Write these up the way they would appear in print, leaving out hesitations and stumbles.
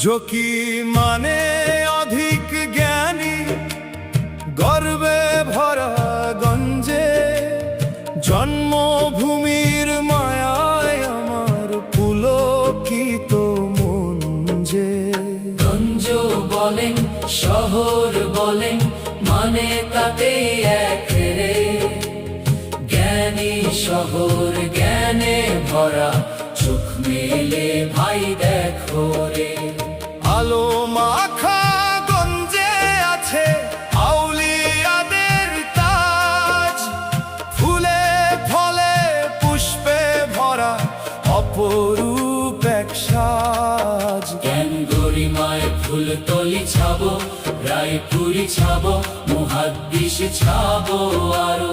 ঝোঁকি মানে অধিক জ্ঞানী, গর্বে ভরা গঞ্জে, জন্মভূমির মায়ায় আমার পুলকিত মন যে। গঞ্জ বলেন শহর বলেন মানে তাতে এক রে, জ্ঞানী শহর জ্ঞানে ভরা, চোখ মেলে ভাই দেখো রে। আলো মাখা গঞ্জে আছে আউলিয়াদের তাজ, ফুলে ফলে পুষ্পে ভরা অপরূপ এক সাজ। জ্ঞান গরিমায় ফুল তলি ছাবো, রায়পুরি ছাবো, মুহাদ্দিস ছাবো, আরো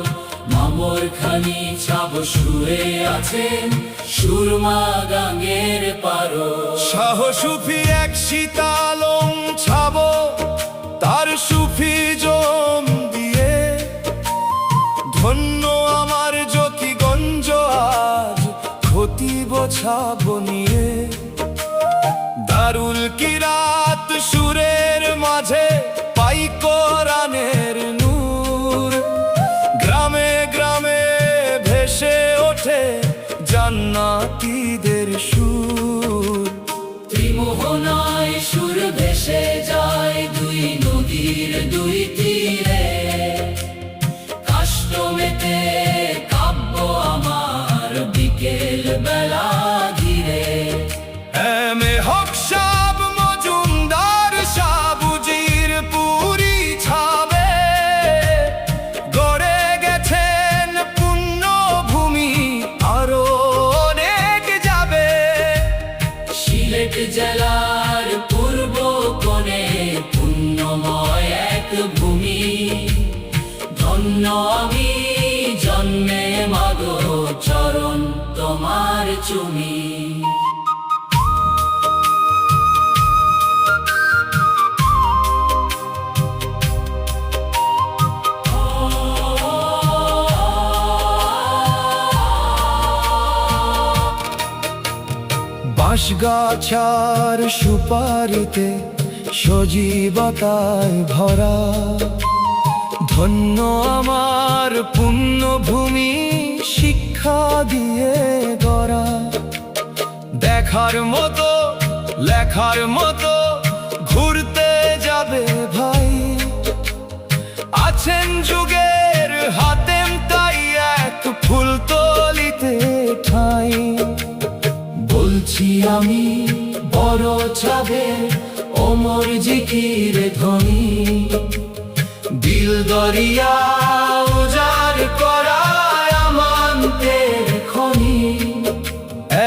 মামর খানি ছাবো, শুয়ে আছেন সুরমা গাঙ্গের পারো। শাহ সুফি এক শীতালং ছাবো, তার সুফি জম দিয়ে, ধন্য আমার জ্যোতিগঞ্জ আজ খতিব ছাবো নিয়ে। দারুল কিরাত সুরের মাঝে পাই কোরআনের নূর, গ্রামে গ্রামে ভেসে ওঠে জান্নাতীদের সুর। ত্রিমোহনায় সুর ভেসে যায় দুই নদীর দুই তীরে, কাষ্টমেতে কাব্য আমার বিকেল বেলা ঘিরে। এমে হক সাব মজুমদার সাবুজির পুরি ছাবে, গড়ে গেছেন পুণ্যভূমি আরো অনেক যাবে। সিলেট জেলার পূর্ব কোণে পুণ্যময় এক ভূমি, ধন্য আমি জন্মে মাগো চরণ তোমার চুমি। বাঁশগাছার সুপারিতে সজীবতায় ভরা, ধন্য আমার পুণ্যভূমি শিক্ষা দিয়ে গড়া। দেখার মতো লেখার মতো ঘুরতে যাবে ভাই, আছেন যুগের হাতেম তাই এক ফুলতলিতে ঠাঁই। বলছি আমি বড় চাবে ওমর জিকির ধ্বনি, দিল দরিয়া উজাড় করা আমান্তের খনি।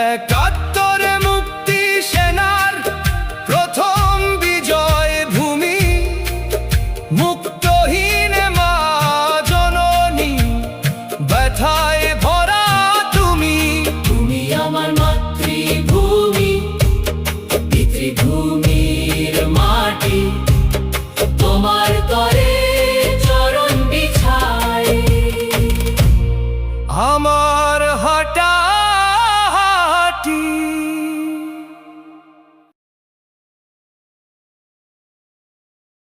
একাত্তরে মুক্তি সেনার প্রথম বিজয় ভূমি, মুক্তহীন মা জননী ব্যথায় ভরা তুমি। তুমি আমার মাতৃভূমি, পিতৃভূমির মাটি, তোমার তরে চরণ বিছাই। আমার